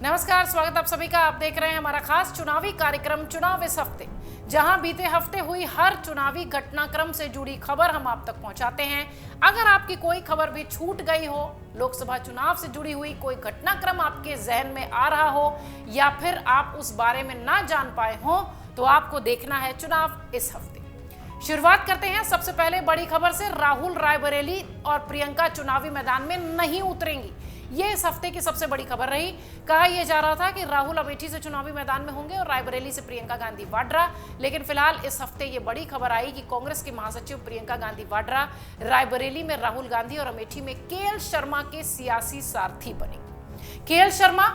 नमस्कार, स्वागत आप सभी का। आप देख रहे हैं हमारा खास चुनावी कार्यक्रम चुनाव इस हफ्ते, जहां बीते हफ्ते हुई हर चुनावी घटनाक्रम से जुड़ी खबर हम आप तक पहुंचाते हैं। अगर आपकी कोई खबर भी छूट गई हो, लोकसभा चुनाव से जुड़ी हुई कोई घटनाक्रम आपके जहन में आ रहा हो या फिर आप उस बारे में ना जान पाए हो, तो आपको देखना है चुनाव इस हफ्ते। शुरुआत करते हैं सबसे पहले बड़ी खबर से। राहुल रायबरेली और प्रियंका चुनावी मैदान में नहीं उतरेंगी, ये इस हफ्ते की सबसे बड़ी खबर रही। कहा यह जा रहा था कि राहुल अमेठी से चुनावी मैदान में होंगे और रायबरेली से प्रियंका गांधी वाड्रा, लेकिन फिलहाल इस हफ्ते ये बड़ी खबर आई कि कांग्रेस की महासचिव प्रियंका गांधी वाड्रा रायबरेली में राहुल गांधी और अमेठी में केएल शर्मा के सियासी सारथी बने। केएल शर्मा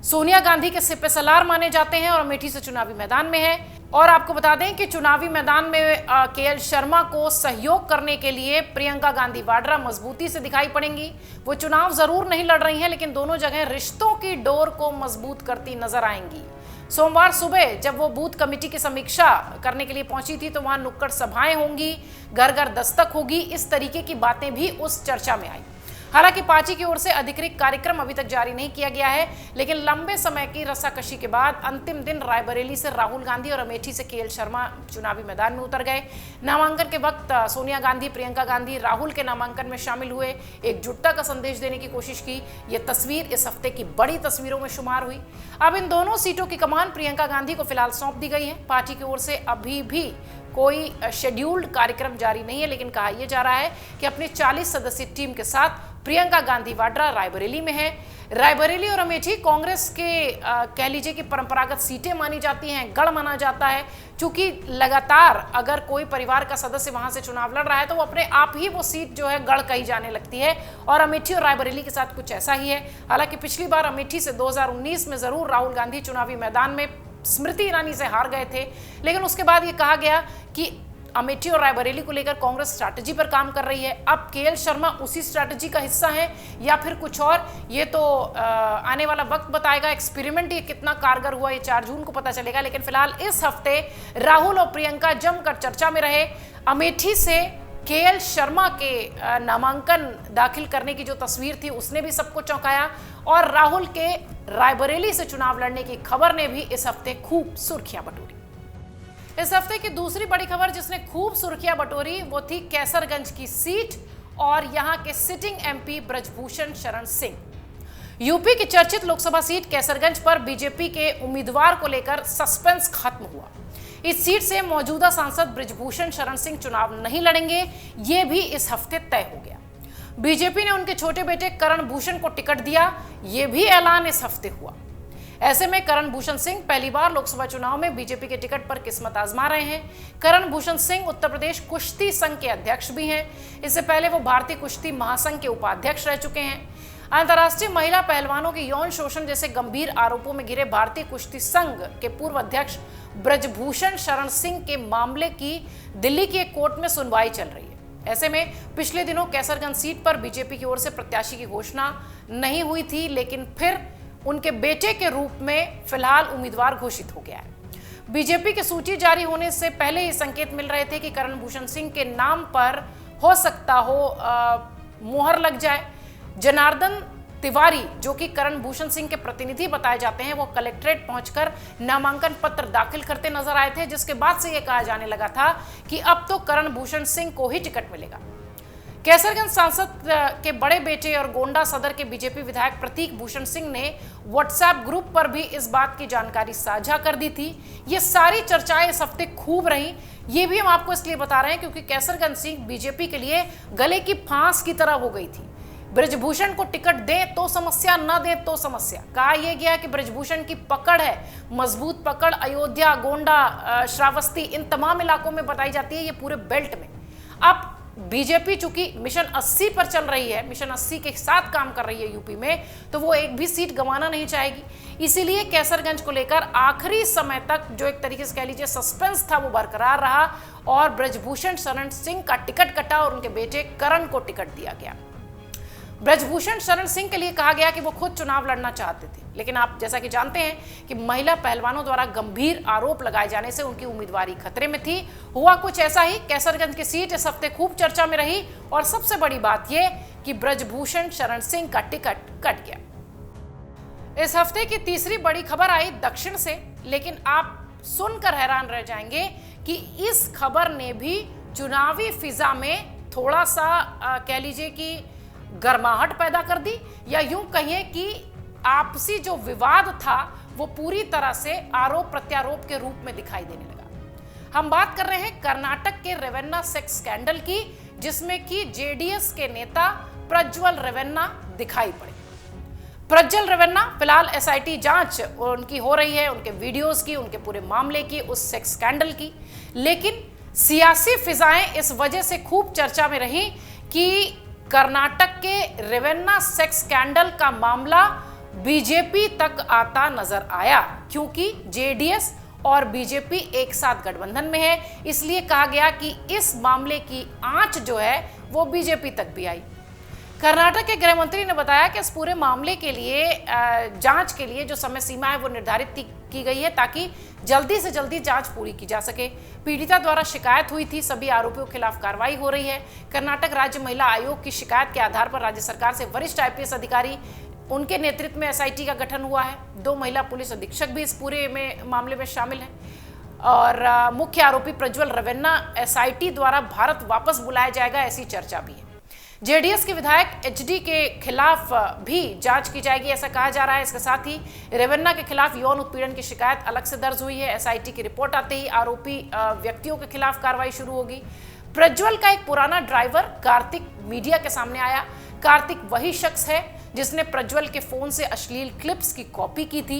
सोनिया गांधी के सिपे सलार माने जाते हैं और अमेठी से चुनावी मैदान में है। और आपको बता दें कि चुनावी मैदान में केएल शर्मा को सहयोग करने के लिए प्रियंका गांधी वाड्रा मजबूती से दिखाई पड़ेंगी। वो चुनाव जरूर नहीं लड़ रही हैं, लेकिन दोनों जगह रिश्तों की डोर को मजबूत करती नजर आएंगी। सोमवार सुबह जब वो बूथ कमेटी की समीक्षा करने के लिए पहुंची थी, तो वहां नुक्कड़ सभाएं होंगी, घर घर दस्तक होगी, इस तरीके की बातें भी उस चर्चा में आई। हालांकि पार्टी की ओर से अधिकृत कार्यक्रम अभी तक जारी नहीं किया गया है, लेकिन लंबे समय की रस्साकशी के बाद अंतिम दिन रायबरेली से राहुल गांधी और अमेठी से केएल शर्मा चुनावी मैदान में उतर गए। नामांकन के वक्त सोनिया गांधी, प्रियंका गांधी राहुल के नामांकन में शामिल हुए, एकजुटता का संदेश देने की कोशिश की। यह तस्वीर इस हफ्ते की बड़ी तस्वीरों में शुमार हुई। अब इन दोनों सीटों की कमान प्रियंका गांधी को फिलहाल सौंप दी गई है। पार्टी की ओर से अभी भी कोई शेड्यूल्ड कार्यक्रम जारी नहीं है, लेकिन कहा यह जा रहा है कि अपनी 40 सदस्यीय टीम के साथ प्रियंका गांधी वाड्रा रायबरेली में है। रायबरेली और अमेठी कांग्रेस के कह लीजिए कि परंपरागत सीटें मानी जाती हैं, गढ़ माना जाता है। चूंकि लगातार अगर कोई परिवार का सदस्य वहां से चुनाव लड़ रहा है, तो वो अपने आप ही वो सीट जो है गढ़ कही जाने लगती है। और अमेठी और रायबरेली के साथ कुछ ऐसा ही है। हालांकि पिछली बार अमेठी से 2019 में जरूर राहुल गांधी चुनावी मैदान में स्मृति ईरानी से हार गए थे, लेकिन उसके बाद ये कहा गया कि अमेठी और रायबरेली को लेकर कांग्रेस स्ट्रैटेजी पर काम कर रही है। अब केएल शर्मा उसी स्ट्रैटेजी का हिस्सा है या फिर कुछ और, ये तो आने वाला वक्त बताएगा। एक्सपेरिमेंट ये कितना कारगर हुआ, ये 4 जून को पता चलेगा। लेकिन फिलहाल इस हफ्ते राहुल और प्रियंका जमकर चर्चा में रहे। अमेठी से केएल शर्मा के नामांकन दाखिल करने की जो तस्वीर थी, उसने भी सबको चौंकाया। और राहुल के रायबरेली से चुनाव लड़ने की खबर ने भी इस हफ्ते खूब सुर्खियां बटोरी। इस हफ्ते की दूसरी बड़ी खबर जिसने खूब सुर्खियां बटोरी, वो थी कैसरगंज की सीट और यहां के sitting MP Brijbhushan Sharan Singh. UP की चर्चित लोकसभा सीट कैसरगंज पर बीजेपी के उम्मीदवार को लेकर सस्पेंस खत्म हुआ। इस सीट से मौजूदा सांसद ब्रजभूषण शरण सिंह चुनाव नहीं लड़ेंगे, ये भी इस हफ्ते तय हो गया। बीजेपी ने उनके छोटे बेटे करण भूषण को टिकट दिया, ये भी ऐलान इस हफ्ते हुआ। ऐसे में करण भूषण सिंह पहली बार लोकसभा चुनाव में बीजेपी के टिकट पर किस्मत आजमा रहे हैं। करण भूषण सिंह उत्तर प्रदेश कुश्ती संघ के अध्यक्ष भी हैं। इससे पहले वो भारतीय कुश्ती महासंघ के उपाध्यक्ष रह चुके हैं। अंतर्राष्ट्रीय महिला पहलवानों के यौन शोषण जैसे गंभीर आरोपों में घिरे भारतीय कुश्ती संघ के पूर्व अध्यक्ष ब्रजभूषण शरण सिंह के मामले की दिल्ली की एक कोर्ट में सुनवाई चल रही है। ऐसे में पिछले दिनों कैसरगंज सीट पर बीजेपी की ओर से प्रत्याशी की घोषणा नहीं हुई थी, लेकिन फिर उनके बेटे के रूप में फिलहाल उम्मीदवार घोषित हो गया है। बीजेपी की सूची जारी होने से पहले ही संकेत मिल रहे थे कि करण भूषण सिंह के नाम पर हो सकता हो मुहर लग जाए। जनार्दन तिवारी, जो कि करण भूषण सिंह के प्रतिनिधि बताए जाते हैं, वो कलेक्ट्रेट पहुंचकर नामांकन पत्र दाखिल करते नजर आए थे, जिसके बाद से यह कहा जाने लगा था कि अब तो करण भूषण सिंह को ही टिकट मिलेगा। कैसरगंज सांसद के बड़े बेटे और गोंडा सदर के बीजेपी विधायक प्रतीक भूषण सिंह ने व्हाट्सएप ग्रुप पर भी इस बात की जानकारी साझा कर दी थी। ये सारी चर्चाएं इस हफ्ते खूब रही। ये भी हम आपको इसलिए बता रहे हैं क्योंकि कैसरगंज सीट बीजेपी के लिए गले की फांस की तरह हो गई थी। ब्रजभूषण को टिकट दे तो समस्या, न दे तो समस्या। कहा यह गया कि ब्रजभूषण की पकड़ है, मजबूत पकड़ अयोध्या, गोंडा, श्रावस्ती, इन तमाम इलाकों में बताई जाती है, ये पूरे बेल्ट में। अब बीजेपी चूंकि मिशन 80 पर चल रही है, मिशन 80 के साथ काम कर रही है यूपी में, तो वो एक भी सीट गंवाना नहीं चाहेगी। इसीलिए कैसरगंज को लेकर आखिरी समय तक जो एक तरीके से कह लीजिए सस्पेंस था, वो बरकरार रहा और ब्रजभूषण शरण सिंह का टिकट कटा और उनके बेटे करण को टिकट दिया गया। ब्रजभूषण शरण सिंह के लिए कहा गया कि वो खुद चुनाव लड़ना चाहते थे, लेकिन आप जैसा कि जानते हैं कि महिला पहलवानों द्वारा गंभीर आरोप लगाए जाने से उनकी उम्मीदवारी खतरे में थी। हुआ कुछ ऐसा ही, कैसरगंज की सीट इस हफ्ते खूब चर्चा में रही और सबसे बड़ी बात यह कि ब्रजभूषण शरण सिंह का टिकट कट गया। इस हफ्ते की तीसरी बड़ी खबर आई दक्षिण से, लेकिन आप सुनकर हैरान रह जाएंगे कि इस खबर ने भी चुनावी फिजा में थोड़ा सा कह लीजिए कि गर्माहट पैदा कर दी, या यूं कहिए कि आपसी जो विवाद था वो पूरी तरह से आरोप प्रत्यारोप के रूप में दिखाई देने लगा। हम बात कर रहे हैं कर्नाटक के रेवन्ना सेक्स स्कैंडल की, जिसमें कि जेडीएस के नेता प्रज्वल रेवन्ना दिखाई पड़े। प्रज्वल रेवन्ना फिलहाल एसआईटी जांच उनकी हो रही है, उनके वीडियोस की, उनके पूरे मामले की, उस सेक्स स्कैंडल की। लेकिन सियासी फिजाएं इस वजह से खूब चर्चा में रही कि कर्नाटक के रेवन्ना सेक्स स्कैंडल का मामला बीजेपी तक आता नजर आया, क्योंकि जेडीएस और बीजेपी एक साथ गठबंधन में है। इसलिए कहा गया कि इस मामले की आंच जो है वो बीजेपी तक भी आई। कर्नाटक के गृह मंत्री ने बताया कि इस पूरे मामले के लिए जांच के लिए जो समय सीमा है वो निर्धारित की गई है, ताकि जल्दी से जल्दी जांच पूरी की जा सके। पीड़िता द्वारा शिकायत हुई थी, सभी आरोपियों के खिलाफ कार्रवाई हो रही है। कर्नाटक राज्य महिला आयोग की शिकायत के आधार पर राज्य सरकार से वरिष्ठ आईपीएस अधिकारी, उनके नेतृत्व में एसआईटी का गठन हुआ है। 2 महिला पुलिस अधीक्षक भी इस पूरे मामले में शामिल हैं। और मुख्य आरोपी प्रज्वल रेवन्ना एसआईटी द्वारा भारत वापस बुलाया जाएगा, ऐसी चर्चा भी है। जेडीएस के विधायक एचडी के खिलाफ भी जांच की जाएगी, ऐसा कहा जा रहा है। इसके साथ ही रेवन्ना के खिलाफ यौन उत्पीड़न की शिकायत अलग से दर्ज हुई है। एसआईटी की रिपोर्ट आते ही आरोपी व्यक्तियों के खिलाफ कार्रवाई शुरू होगी। प्रज्वल का एक पुराना ड्राइवर कार्तिक मीडिया के सामने आया। कार्तिक वही शख्स है जिसने प्रज्वल के फोन से अश्लील क्लिप्स की कॉपी की थी।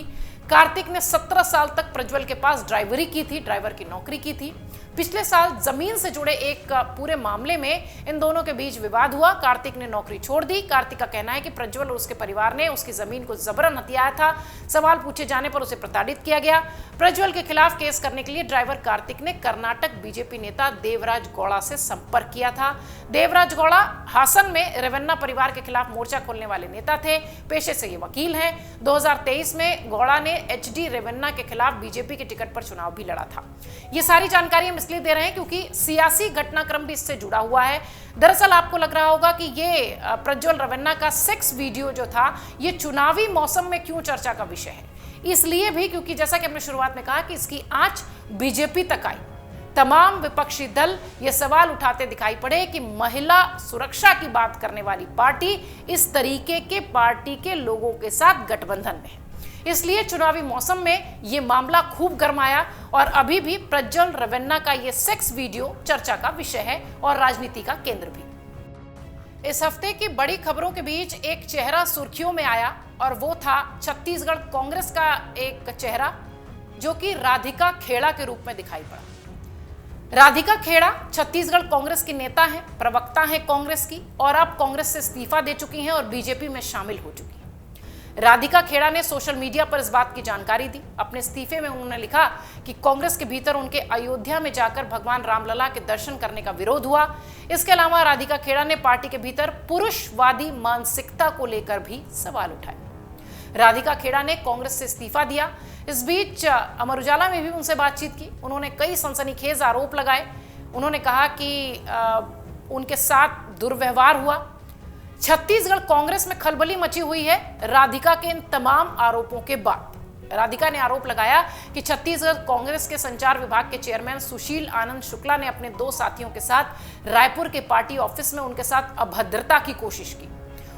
कार्तिक ने 17 साल तक प्रज्वल के पास ड्राइवरी की थी, ड्राइवर की नौकरी की थी। पिछले साल जमीन से जुड़े एक पूरे मामले में इन दोनों के बीच विवाद हुआ। कार्तिक ने नौकरी छोड़ दी। कार्तिक का कहना है कि प्रज्वल और उसके परिवार ने उसकी जमीन को जबरन हथियाया था। सवाल पूछे जाने पर उसे प्रताड़ित किया गया। प्रज्वल के खिलाफ केस करने के लिए ड्राइवर कार्तिक ने कर्नाटक बीजेपी नेता देवराज गौड़ा से संपर्क किया था। देवराज गौड़ा हासन में रेवन्ना परिवार के खिलाफ मोर्चा खोलने वाले नेता थे, पेशे से ये वकील हैं। 2023 में गौड़ा ने एचडी रेवन्ना के खिलाफ बीजेपी के टिकट पर चुनाव भी लड़ा था। ये सारी जानकारी हम इसलिए दे रहे हैं क्योंकि सियासी घटनाक्रम भी इससे जुड़ा हुआ है। दरअसल आपको लग रहा होगा कि ये प्रज्वल रेवन्ना का सेक्स वीडियो जो था ये चुनावी मौसम में क्यों चर्चा का विषय है। इसलिए भी क्योंकि जैसा कि हमने शुरुआत में कहा कि इसकी आंच बीजेपी तक आई। तमाम विपक्षी दल ये सवाल उठाते दिखाई पड़े कि महिला सुरक्षा की बात करने वाली पार्टी इस तरीके के पार्टी के लोगों के साथ गठबंधन में है। इसलिए चुनावी मौसम में ये मामला खूब गरमाया और अभी भी प्रज्वल रेवन्ना का ये सेक्स वीडियो चर्चा का विषय है और राजनीति का केंद्र भी। इस हफ्ते की बड़ी खबरों के बीच एक चेहरा सुर्खियों में आया और वो था छत्तीसगढ़ कांग्रेस का एक चेहरा जो कि राधिका खेड़ा के रूप में दिखाई पड़ा। राधिका खेड़ा छत्तीसगढ़ कांग्रेस की नेता हैं, प्रवक्ता हैं कांग्रेस की, और अब कांग्रेस से इस्तीफा दे चुकी हैं और बीजेपी में शामिल हो चुकी हैं। राधिका खेड़ा ने सोशल मीडिया पर इस बात की जानकारी दी। अपने इस्तीफे में उन्होंने लिखा कि कांग्रेस के भीतर उनके अयोध्या में जाकर भगवान रामलला के दर्शन करने का विरोध हुआ। इसके अलावा राधिका खेड़ा ने पार्टी के भीतर पुरुषवादी मानसिकता को लेकर भी सवाल उठाए। राधिका खेड़ा ने कांग्रेस से इस्तीफा दिया। इस बीच अमर उजाला में भी उनसे बातचीत की। उन्होंने कई सनसनीखेज आरोप लगाए। उन्होंने कहा कि उनके साथ दुर्व्यवहार हुआ। छत्तीसगढ़ कांग्रेस में खलबली मची हुई है राधिका के इन तमाम आरोपों के बाद। राधिका ने आरोप लगाया कि छत्तीसगढ़ कांग्रेस के संचार विभाग के चेयरमैन सुशील आनंद शुक्ला ने अपने 2 साथियों के साथ रायपुर के पार्टी ऑफिस में उनके साथ अभद्रता की कोशिश की।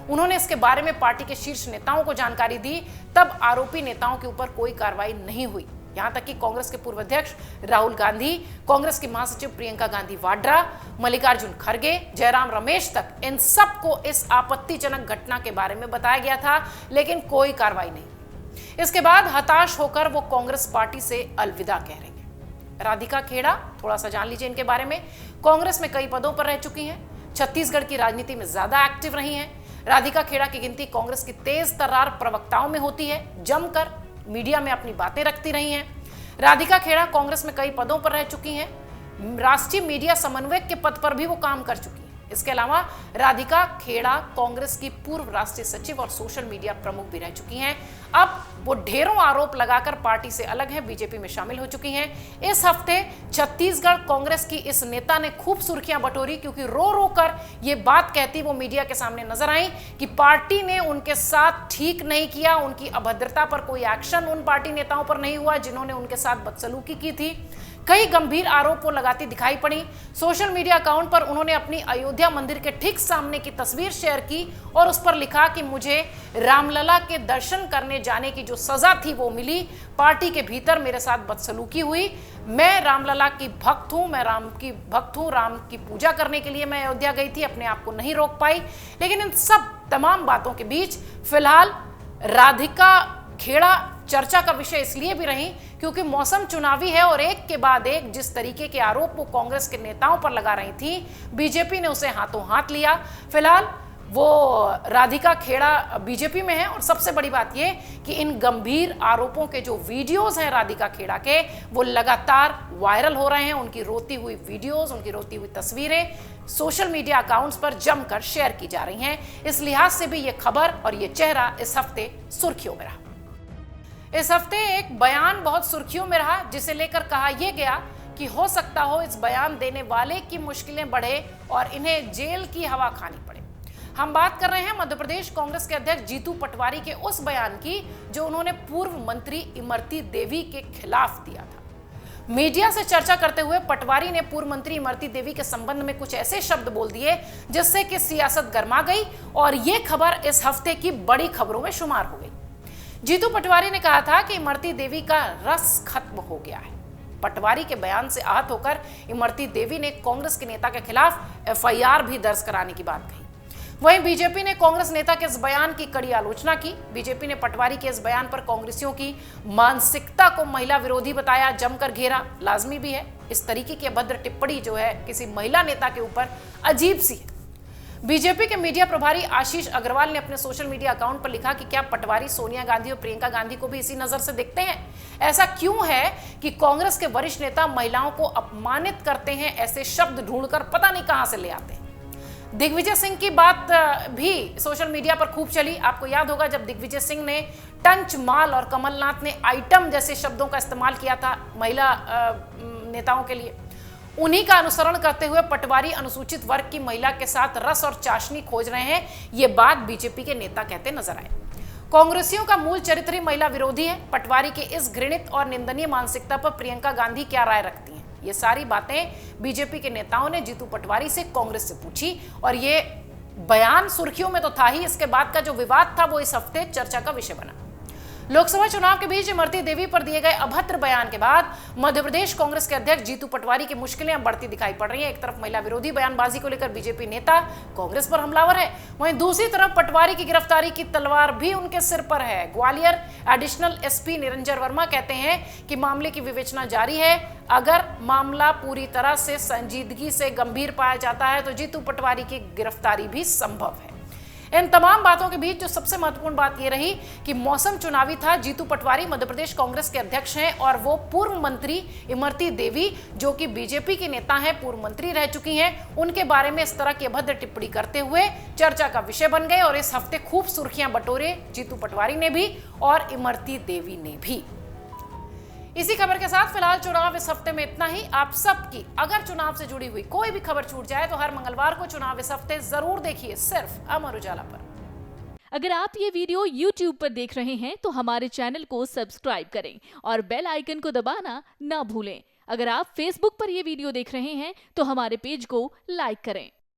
उन्होंने इसके बारे में पार्टी के शीर्ष नेताओं को जानकारी दी, तब आरोपी नेताओं के ऊपर कोई कार्रवाई नहीं हुई। यहां तक कि कांग्रेस के पूर्व अध्यक्ष राहुल गांधी, कांग्रेस की महासचिव प्रियंका गांधी वाड्रा, मल्लिकार्जुन खड़गे, जयराम रमेश तक, इन सबको इस आपत्तिजनक घटना के बारे में बताया गया था, लेकिन कोई कार्रवाई नहीं। इसके बाद हताश होकर वो कांग्रेस पार्टी से अलविदा कह रही है। राधिका खेड़ा, थोड़ा सा जान लीजिए इनके बारे में। कांग्रेस में कई पदों पर रह चुकी हैं, छत्तीसगढ़ की राजनीति में ज्यादा एक्टिव रही हैं। राधिका खेड़ा की गिनती कांग्रेस की तेज तर्रार प्रवक्ताओं में होती है, जमकर मीडिया में अपनी बातें रखती रही हैं। राधिका खेड़ा कांग्रेस में कई पदों पर रह चुकी हैं। राष्ट्रीय मीडिया समन्वयक के पद पर भी वो काम कर चुकी हैं। इसके अलावा राधिका खेड़ा कांग्रेस की पूर्व राष्ट्रीय सचिव और सोशल मीडिया प्रमुख भी रह चुकी हैं। अब वो ढेरों आरोप लगाकर पार्टी से अलग हैं, बीजेपी में शामिल हो चुकी हैं। इस हफ्ते छत्तीसगढ़ कांग्रेस की इस नेता ने खूब सुर्खियां बटोरी, क्योंकि रो रो कर ये बात कहती वो मीडिया के सामने नजर आई कि पार्टी ने उनके साथ ठीक नहीं किया, उनकी अभद्रता पर कोई एक्शन उन पार्टी नेताओं पर नहीं हुआ जिन्होंने उनके साथ बदसलूकी की थी। कई गंभीर आरोप वो लगाती दिखाई पड़ी। सोशल मीडिया अकाउंट पर उन्होंने अपनी अयोध्या मंदिर के ठीक सामने की तस्वीर शेयर की और उस पर लिखा कि मुझे रामलला के दर्शन करने जाने की जो सजा थी वो मिली, पार्टी के भीतर मेरे साथ बदसलूकी हुई। मैं रामलला की भक्त हूं, मैं राम की भक्त हूं, राम की पूजा करने के लिए मैं अयोध्या गई थी, अपने आप को नहीं रोक पाई। लेकिन इन सब तमाम बातों के बीच फिलहाल राधिका खेड़ा चर्चा का विषय इसलिए भी रही क्योंकि मौसम चुनावी है और एक के बाद एक जिस तरीके के आरोप वो कांग्रेस के नेताओं पर लगा रही थी, बीजेपी ने उसे हाथों हाथ लिया। फिलहाल वो राधिका खेड़ा बीजेपी में है और सबसे बड़ी बात ये कि इन गंभीर आरोपों के जो वीडियोस हैं राधिका खेड़ा के, वो लगातार वायरल हो रहे हैं। उनकी रोती हुई वीडियोस, उनकी रोती हुई तस्वीरें सोशल मीडिया अकाउंट्स पर जमकर शेयर की जा रही हैं। इस लिहाज से भी ये खबर और ये चेहरा इस हफ्ते सुर्खियों में रहा। इस हफ्ते एक बयान बहुत सुर्खियों में रहा जिसे लेकर कहा यह गया कि हो सकता हो इस बयान देने वाले की मुश्किलें बढ़े और इन्हें जेल की हवा खानी पड़े। हम बात कर रहे हैं मध्य प्रदेश कांग्रेस के अध्यक्ष जीतू पटवारी के उस बयान की जो उन्होंने पूर्व मंत्री इमरती देवी के खिलाफ दिया था। मीडिया से चर्चा करते हुए पटवारी ने पूर्व मंत्री इमरती देवी के संबंध में कुछ ऐसे शब्द बोल दिए जिससे कि सियासत गर्मा गई और यह खबर इस हफ्ते की बड़ी खबरों में शुमार हो गई। जीतू पटवारी ने कहा था कि इमरती देवी का रस खत्म हो गया है। पटवारी के बयान से आहत होकर इमरती देवी ने कांग्रेस के नेता के खिलाफ एफआईआर भी दर्ज कराने की बात कही। वहीं बीजेपी ने कांग्रेस नेता के इस बयान की कड़ी आलोचना की। बीजेपी ने पटवारी के इस बयान पर कांग्रेसियों की मानसिकता को महिला विरोधी बताया, जमकर घेरा। लाजमी भी है, इस तरीके की अभद्र टिप्पणी जो है किसी महिला नेता के ऊपर अजीब सी है। बीजेपी के मीडिया प्रभारी आशीष अग्रवाल ने अपने सोशल मीडिया अकाउंट पर लिखा कि क्या पटवारी सोनिया गांधी और प्रियंका गांधी को भी इसी नजर से देखते हैं? ऐसा क्यों है कि कांग्रेस के वरिष्ठ नेता महिलाओं को अपमानित करते हैं? ऐसे शब्द ढूंढकर पता नहीं कहां से ले आते हैं। दिग्विजय सिंह की बात भी सोशल मीडिया पर खूब चली। आपको याद होगा जब दिग्विजय सिंह ने टंच माल और कमलनाथ ने आइटम जैसे शब्दों का इस्तेमाल किया था महिला नेताओं के लिए, उन्हीं का अनुसरण करते हुए पटवारी अनुसूचित वर्ग की महिला के साथ रस और चाशनी खोज रहे हैं। ये बात बीजेपी के नेता कहते नजर आए। कांग्रेसियों का मूल चरित्र ही महिला विरोधी है। पटवारी के इस घृणित और निंदनीय मानसिकता पर प्रियंका गांधी क्या राय रखती हैं? ये सारी बातें बीजेपी के नेताओं ने जीतू पटवारी से कांग्रेस से पूछी और ये बयान सुर्खियों में तो था ही, इसके बाद का जो विवाद था वो इस हफ्ते चर्चा का विषय बना। लोकसभा चुनाव के बीच इमरती देवी पर दिए गए अभद्र बयान के बाद मध्य प्रदेश कांग्रेस के अध्यक्ष जीतू पटवारी की मुश्किलें अब बढ़ती दिखाई पड़ रही हैं। एक तरफ महिला विरोधी बयानबाजी को लेकर बीजेपी नेता कांग्रेस पर हमलावर है, वहीं दूसरी तरफ पटवारी की गिरफ्तारी की तलवार भी उनके सिर पर है। ग्वालियर एडिशनल एसपी निरंजन वर्मा कहते हैं कि मामले की विवेचना जारी है। अगर मामला पूरी तरह से संजीदगी से गंभीर पाया जाता है तो जीतू पटवारी की गिरफ्तारी भी संभव है। इन तमाम बातों के बीच जो सबसे महत्वपूर्ण बात यह रही कि मौसम चुनावी था। जीतू पटवारी मध्य प्रदेश कांग्रेस के अध्यक्ष हैं और वो पूर्व मंत्री इमरती देवी जो कि बीजेपी के नेता हैं, पूर्व मंत्री रह चुकी हैं, उनके बारे में इस तरह की अभद्र टिप्पणी करते हुए चर्चा का विषय बन गए और इस हफ्ते खूब सुर्खियां बटोरे जीतू पटवारी ने भी और इमरती देवी ने भी। इसी खबर के साथ फिलहाल चुनाव इस हफ्ते में इतना ही। आप सबकी अगर चुनाव से जुड़ी हुई कोई भी खबर छूट जाए तो हर मंगलवार को चुनाव इस हफ्ते जरूर देखिए, सिर्फ अमर उजाला पर। अगर आप ये वीडियो YouTube पर देख रहे हैं तो हमारे चैनल को सब्सक्राइब करें और बेल आइकन को दबाना ना भूलें। अगर आप Facebook पर ये वीडियो देख रहे हैं तो हमारे पेज को लाइक करें।